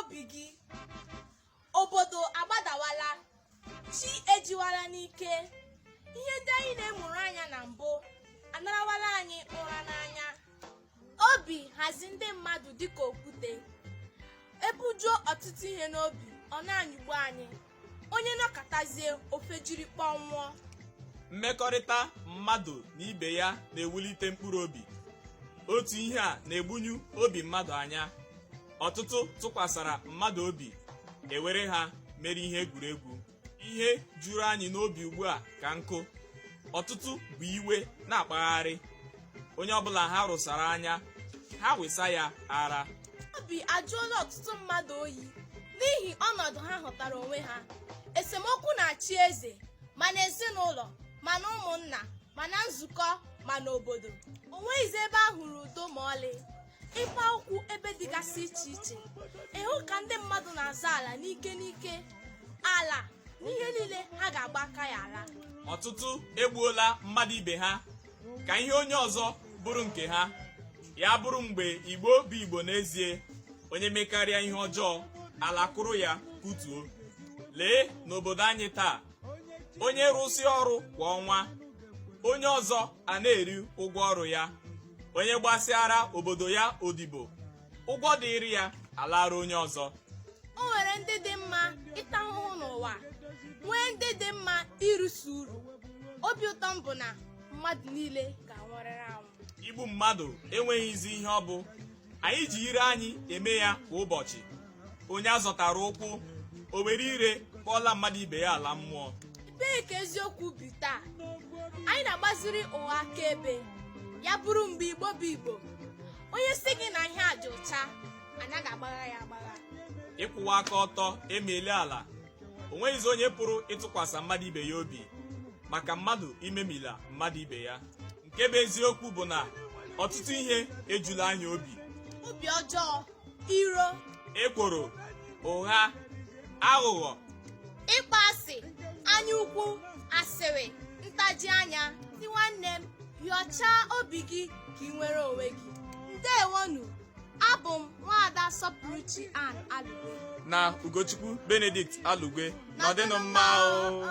obi gị. Obodo agbadawala, chi ejiwala n'ike, ihe ndị anyị na-emụrụ anya na mbụ anarawala anyị ụra n'anya. Obi hazi ndị mmadụ dịka okwute, ebujuo ọtụtụ ihe n'obi, ọ na-anyịgbu anyị, onye nọkọtazie ofe jiri kpọnwụọ. Mmekọrịta mmadụ na ibe ya na-ewulite mkpụrụ obi. Otu ihe a na-egbunyu obi mmadụ anya. Ọtụtụ tụkwasara mmadụ obi, ewere ha mere ihe egwuregwu. Ihe juru anyị n'obi ugbu a ka nkụ. Ọtụtụ bụ iwe na-akpagharị. Onye ọbụla ha rụsara anya, ha wesa ya ara. Obi ajụọla ọtụtụ mmadụ oyi n'ihi ọnọdụ ha hụtara onwe ha. Esemokwu na-achị eze, ma n'ezinụlọ, ma na ụmụnna, ma na nzukọ, ma n'obodo. O nweghịzi ebe a hụrụ udo ma ọlị. Ịkpa okwu ebe dịgasị iche iche, ịhụ ka ndị mmadụ na-azọ ala n'ike n'ike, ala n'ihe niile ha ga-agba aka ya ala. Ọtụtụ egbuola mmadụ ibe ha ka ihe onye ọzọ bụrụ nke ha. Ya bụrụ mgbe Igbo bụ Igbo n'ezie, onye mekarịa ihe ọjọọ, ala kụrụ ya kutuo. Lee n'obodo anyị taa, onye rụsị ọrụ kwa ọnwa, onye ọzọ a na-eri ụgwọ ọrụ ya. Onye gbasịara obodo ya odibo, ụgwọ dịrị ya alara onye ọzọ. O nwere ndị dị mma ịta ahụhụ n'ụwa, nwee ndị dị mma ịrụsi uru. Obi ụtọ m bụ na mmadụ niile ga-anwụrịrị anwụ. Igbu mmadụ enweghịzi ihe ọ bụ. Anyị ji ire anyị eme ya kwa ụbọchị. Onye azọtara ụkwụ, o were ire kpọọla mmadụ ibe ya ala mmụọ. Ebee ka eziokwu bi taa? Anyị na-agbaziri ụwa akaebe. Ya bụrụ mgbe Igbo bụ Igbo, onye si gị na ihe a dị ụcha, anaghị agbagha ya agbagha. Ịkwụwa aka ọtọ emeli ala. O nweghịzi onye pụrụ ịtụkwasị mmadụ ibe ya obi, maka mmadụ imemila mmadụ ibe ya. Nke bụ eziokwu bụ na ọtụtụ ihe ejula anyị obi. Obi ọjọọ, iro, ekworo, ụgha, aghụghọ, ịkpọ asị, anya ukwu, asịrị, ntaji anya. Ndị nwanne m, hịọchaa obi gị ka ị nwere onwe gị. Ndewonu, abụ m Nwaada Sọpụrụchi Ann Alugwe na Ugochukwu Benedict Alugwe. Nọdịnụ mma o.